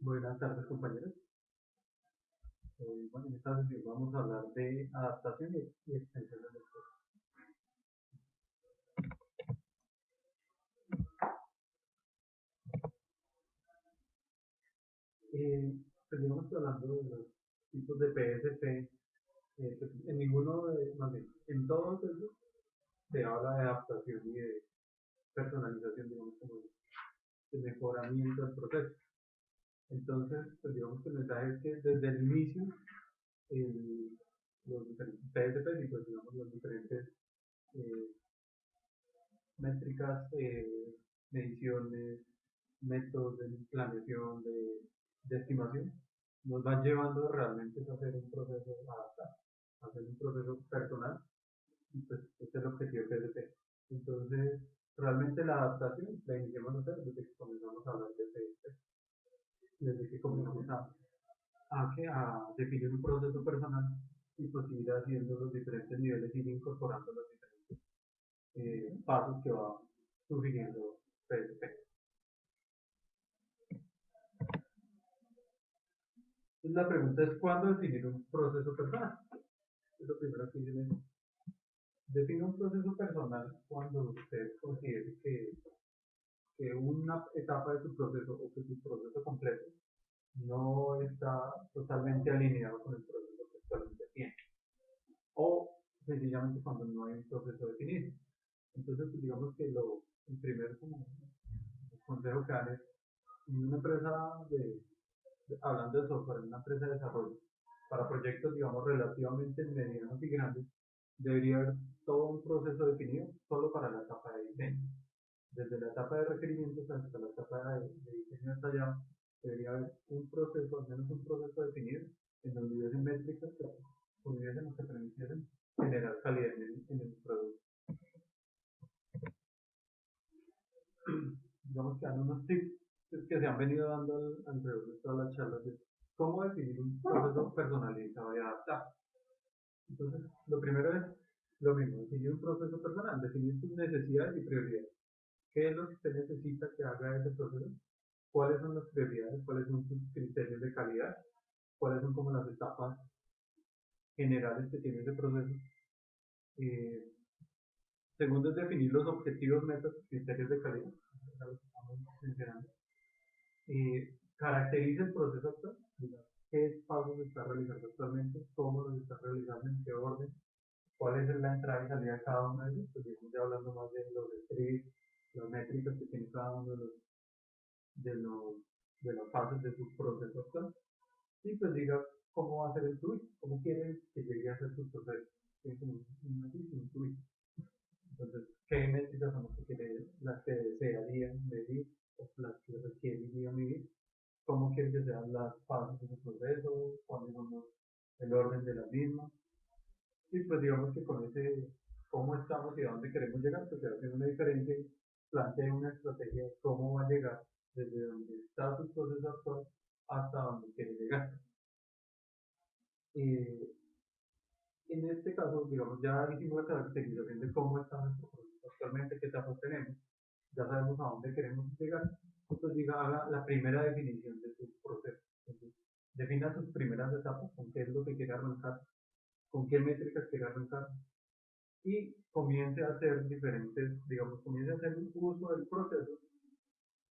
Buenas tardes, compañeros. Bueno, en esta sesión vamos a hablar de adaptación y extensión de lectura. Pues digamos que hablando de los tipos de PSP, pues en ninguno de, más bien, en todos ellos se habla de adaptación y de personalización, digamos, como de mejoramiento del proceso. Entonces, pues digamos que el mensaje es que desde el inicio, el, los diferentes PSP y pues digamos las diferentes eh, métricas, mediciones, métodos de planeación, de estimación, nos van llevando realmente a hacer un proceso adaptado, a hacer un proceso personal, y pues este es el objetivo que es de PSP. Entonces, realmente la adaptación la iniciamos nosotros desde que comenzamos a hablar de PSP, desde que comenzamos a definir un proceso personal y pues ir haciendo los diferentes niveles, ir incorporando los diferentes pasos que va sugiriendo PSP. Entonces la pregunta es cuándo definir un proceso personal. Es lo primero que dicen es, define un proceso personal cuando usted considere que una etapa de su proceso o que su proceso completo no está totalmente alineado con el proceso que actualmente tiene. O sencillamente cuando no hay un proceso definido. Entonces, pues, digamos que el primer como, el consejo que dan es en una empresa hablando de software, en una empresa de desarrollo, para proyectos, digamos, relativamente medianos y grandes, debería haber todo un proceso definido solo para la etapa de diseño. Desde la etapa de requerimientos hasta la etapa de diseño detallado, debería haber un proceso, al menos un proceso definido, en donde hubiesen métricas que pudiesen o que permitiesen generar calidad en el producto. Digamos que dan unos tips que se han venido dando alrededor de todas las charlas de cómo definir un proceso personalizado y adaptado. Entonces, lo primero es lo mismo, definir un proceso personal, definir sus necesidades y prioridades. ¿Qué es lo que usted necesita que haga ese proceso? ¿Cuáles son las prioridades? ¿Cuáles son sus criterios de calidad? ¿Cuáles son como las etapas generales que tiene ese proceso? Eh, Segundo es definir los objetivos, metas y criterios de calidad. Lo que estamos mencionando. Caracteriza el proceso actual, qué pasos está realizando actualmente, cómo los está realizando, en qué orden, cuál es la entrada y salida de cada uno de ellos, pues estamos ya hablando más de los scripts, las métricas que tiene cada uno de los de las fases de su proceso actual. Y pues diga cómo va a ser el tweet, cómo quiere que llegue a ser su proceso. Tiene como un tweet. Entonces, ¿qué métricas son las que desearía medir o las que requeriría medir? ¿Cómo quiere que sean las fases de su proceso? ¿Cuáles son el orden de las mismas? Y pues digamos que con ese cómo estamos y a dónde queremos llegar, pues se hace una diferencia y plantea una estrategia de cómo va a llegar desde donde está su proceso actual hasta donde quiere llegar. Eh, en este caso, digamos, ya hicimos la caracterización de cómo está nuestro proceso actualmente, qué etapas tenemos, ya sabemos a dónde queremos llegar. Entonces, diga, haga la primera definición de su proceso. Entonces, defina sus primeras etapas, con qué es lo que quiere arrancar, con qué métricas quiere arrancar, y comience a hacer diferentes, digamos, comience a hacer un uso del proceso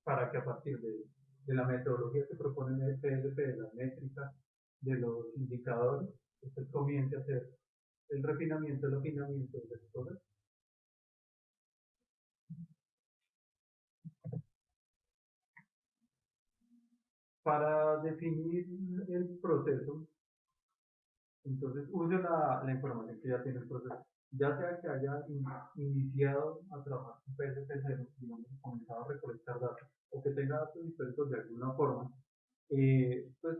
para que a partir de la metodología que propone el PLP, de las métricas, de los indicadores, usted comience a hacer el refinamiento, el afinamiento del proceso. Para definir el proceso, entonces use la información que ya tiene el proceso. Ya sea que haya iniciado a trabajar con PSP0, digamos, comenzado a recolectar datos, o que tenga datos históricos de alguna forma, pues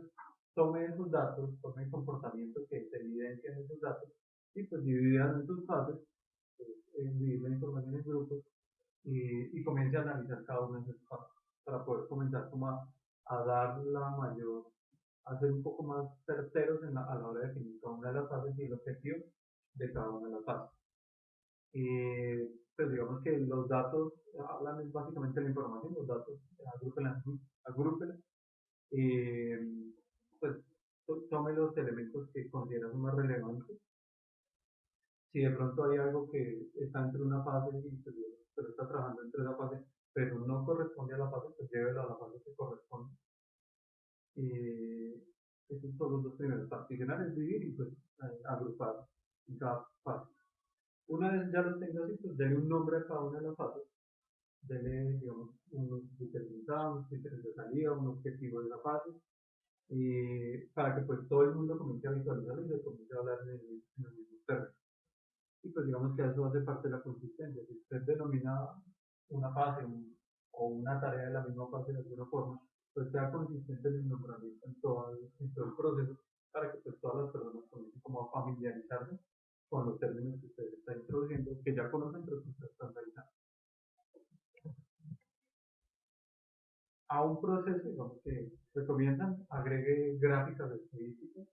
tome esos datos, tome el comportamiento que se evidencia en esos datos y pues dividan en sus fases, dividir la información en grupos y comience a analizar cada uno de esos fases para poder comenzar como a dar la mayor, a ser un poco más certeros a la hora de definir cada una de las fases y el objetivo de cada una de las fases. Pues digamos que los datos hablan es básicamente la información, los datos agrúpenla, agrúpenla eh, pues tome los elementos que consideras más relevantes. Si de pronto hay algo que está entre una fase y pues, pero está trabajando entre esa fase, pero no corresponde a la fase, pues llévelo a la fase que corresponde. Eh, Esos son los dos primeros. Particionar es dividir y pues agrupar en cada fase. Una vez ya lo tengas así, pues dele un nombre a cada una de las fases, dele, digamos, unos criterios de entrada, unos criterios de salida, un objetivo de la fase, para que pues todo el mundo comience a visualizarlo y se comience a hablar en el mismo término. Y pues digamos que eso hace parte de la consistencia. Si usted denomina una fase o una tarea de la misma fase de alguna forma, pues sea consistente en el nombramiento en todo el proceso para que pues todas las personas comiencen como a familiarizarse con los términos que usted está introduciendo, que ya conocen, pero que usted está estandarizando. A un proceso, digamos que recomiendan, agregue gráficas estadísticas,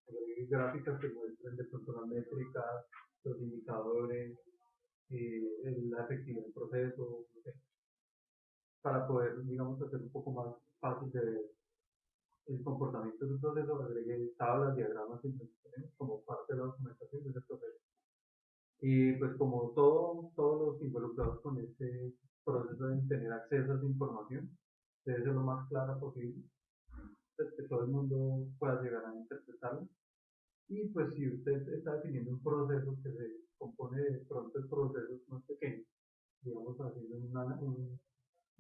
agregue gráficas que muestren de pronto las métricas, los indicadores, la efectividad del proceso, no sé, para poder, digamos, hacer un poco más fácil de ver el comportamiento del proceso, agregue tablas, diagramas y como parte de la documentación de ese proceso. Y pues como todos los involucrados con este proceso deben tener acceso a esa información, debe ser lo más clara posible, pues que todo el mundo pueda llegar a interpretarlo. Y pues si usted está definiendo un proceso que se compone de pronto de procesos más pequeños, digamos haciendo un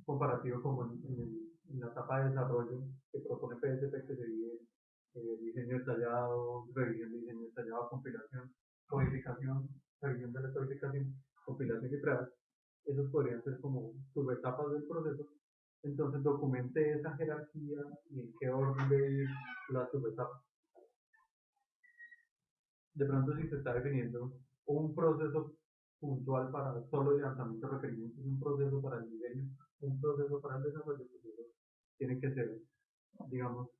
comparativo como en la etapa de desarrollo que propone PSP, que se divide diseño detallado, revisión de diseño detallado, compilación, codificación, revisión de la codificación, compilación y pruebas. Esos podrían ser como subetapas del proceso. Entonces documente esa jerarquía y en qué orden de ir las subetapas. De pronto si se está definiendo un proceso puntual para solo el levantamiento de requerimientos, un proceso para el diseño, un proceso para el desarrollo, pues eso tiene que ser, digamos,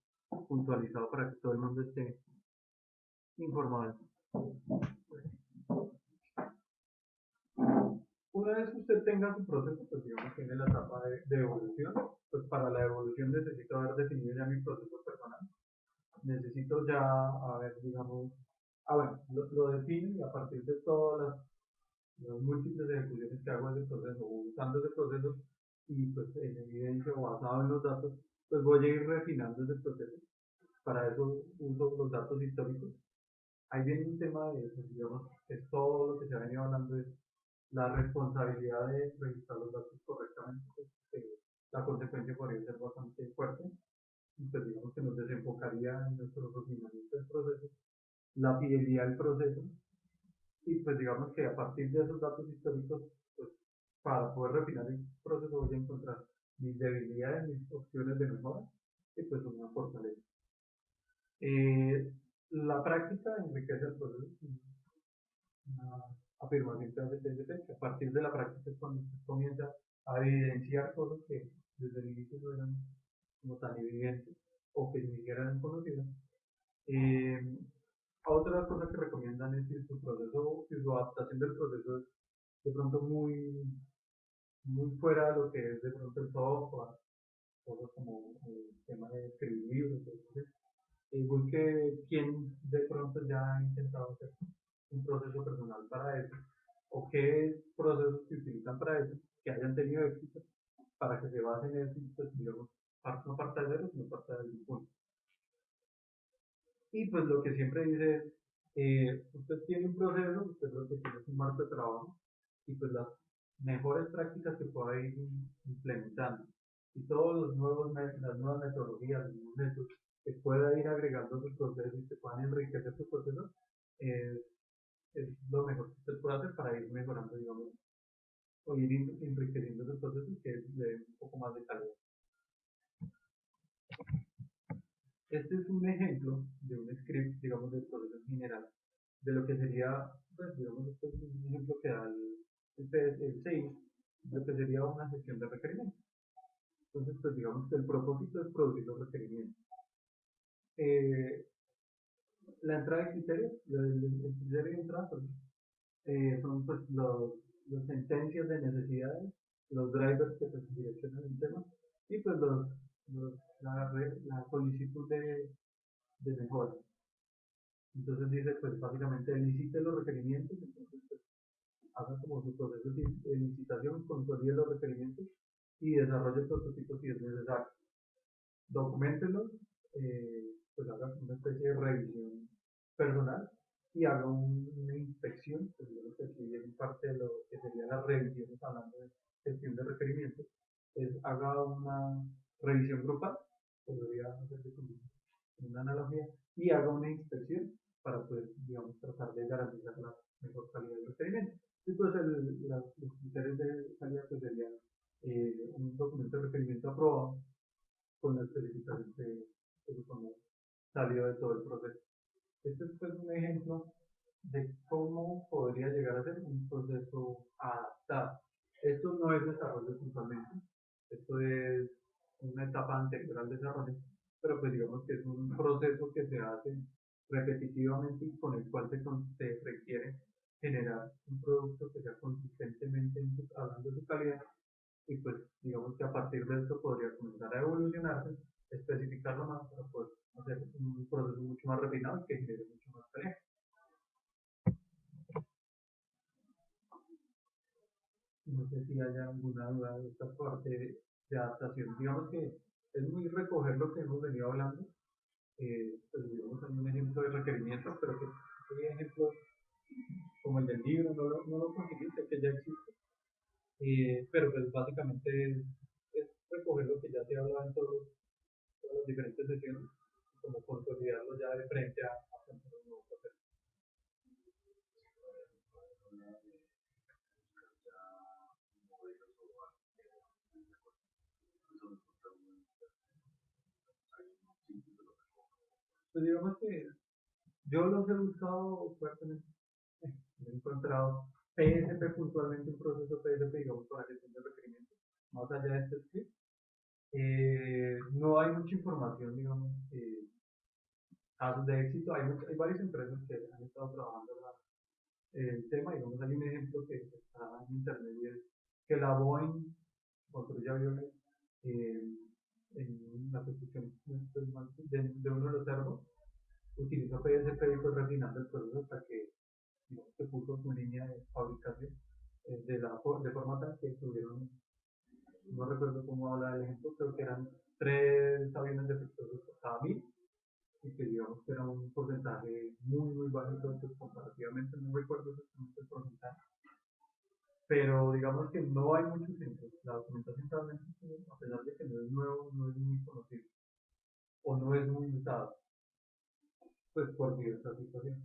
puntualizado para que todo el mundo esté informado. Una vez que usted tenga su proceso, pues digamos tiene la etapa de evolución, pues para la evolución necesito haber definido ya mi proceso personal. Necesito ya haber, digamos, bueno, lo defino y a partir de todas las múltiples ejecuciones que hago de ese proceso, o usando ese proceso y pues en evidencia o basado en los datos, pues voy a ir refinando ese proceso. Para eso uso los datos históricos. Ahí viene un tema de, pues, digamos, es todo lo que se ha venido hablando de la responsabilidad de registrar los datos correctamente, pues, la consecuencia podría ser bastante fuerte, y pues digamos que nos desenfocaría en nuestro refinamiento del proceso, la fidelidad del proceso, y pues digamos que a partir de esos datos históricos, pues para poder refinar el proceso voy a encontrar mis debilidades, mis opciones de mejora, y pues una fortaleza. La práctica enriquece el proceso, una afirmación que hace TCP, que a partir de la práctica es cuando usted comienza a evidenciar cosas que desde el inicio no eran como tan evidentes o que ni siquiera eran conocidas. Eh, Otra cosa que recomiendan es que su proceso, que su adaptación del proceso es de pronto muy fuera de lo que es de pronto el software, cosas como el tema de escribir libros, entonces, busque quien de pronto ya ha intentado hacer un proceso personal para eso, o qué procesos se utilizan para eso, que hayan tenido éxito, para que se basen en eso, pues digamos, no parte de cero, sino parte de algún punto. Y pues lo que siempre dice es, usted tiene un proceso, usted lo que tiene es un marco de trabajo, y pues las mejores prácticas que pueda ir implementando, y todos las nuevas metodologías, los nuevos métodos que pueda ir agregando a sus procesos y que puedan enriquecer su proceso, eh, es lo mejor que usted puede hacer para ir mejorando, digamos, o ir enriqueciendo sus procesos que le den un poco más de calidad. Este es un ejemplo de un script, digamos, de proceso en general, de lo que sería, pues, digamos, este es un ejemplo que da el 6, lo que sería una gestión de requerimientos. Entonces, pues, digamos que el propósito es producir los requerimientos. Eh, la entrada de criterios, el criterio de entrada, pues, son pues las sentencias de necesidades, los drivers que pues, direccionan el tema y pues la mejora. Entonces dice, pues básicamente licite los requerimientos, entonces pues, haga como su proceso de licitación, consolide los requerimientos y desarrolle prototipos si es necesario. Documentelos, pues haga una especie de revisión personal y haga una inspección, pues yo creo que aquí viene parte de lo que serían las revisiones hablando de gestión de requerimientos, pues haga una revisión grupal, podría hacerse con una analogía, y haga una inspección para poder, digamos, tratar de garantizar la mejor calidad del requerimiento. Y pues los criterios de calidad pues serían un documento de requerimiento aprobado con la especificación que supone salió de todo el proceso. Este es pues un ejemplo de cómo podría llegar a ser un proceso adaptado. Esto no es desarrollo totalmente, esto es una etapa anterior al desarrollo, pero pues digamos que es un proceso que se hace repetitivamente y con el cual se requiere generar un producto que sea consistentemente hablando de su calidad y pues digamos que a partir de esto podría comenzar a evolucionarse, especificarlo más para poder hacer un proceso mucho más refinado que genere mucho más calidad. No sé si haya alguna duda de esta parte de adaptación. Digamos que es muy recoger lo que hemos venido hablando. Pues digamos, hay un ejemplo de requerimientos, pero que hay ejemplos como el del libro, no lo conseguí, sé que ya existe. Pero pues básicamente es recoger lo que ya se ha hablado en todas las diferentes sesiones, como consolidarlo ya de frente a plantear un nuevo proceso. Pues digamos que yo los he buscado fuertemente, he encontrado PSP puntualmente, un proceso PSP, digamos, para gestión de requerimientos, más allá de este script. No hay mucha información, digamos, casos de éxito. Hay varias empresas que han estado trabajando el tema. Digamos, hay un ejemplo que está en internet y es que la Boeing construye aviones eh, en la construcción de uno de los servos. Utilizó PSP y fue refinando el proceso hasta que, digamos, que puso su línea de fabricación de forma tal que tuvieron, no recuerdo cómo habla el ejemplo, creo que eran 3 aviones defectuosos por cada 1000 y que digamos que era un porcentaje muy bajito, pues comparativamente no recuerdo exactamente el porcentaje, pero digamos que no hay muchos ejemplos. La documentación realmente, a pesar de que no es nuevo, no es muy conocido o no es muy usado, pues por diversas situaciones.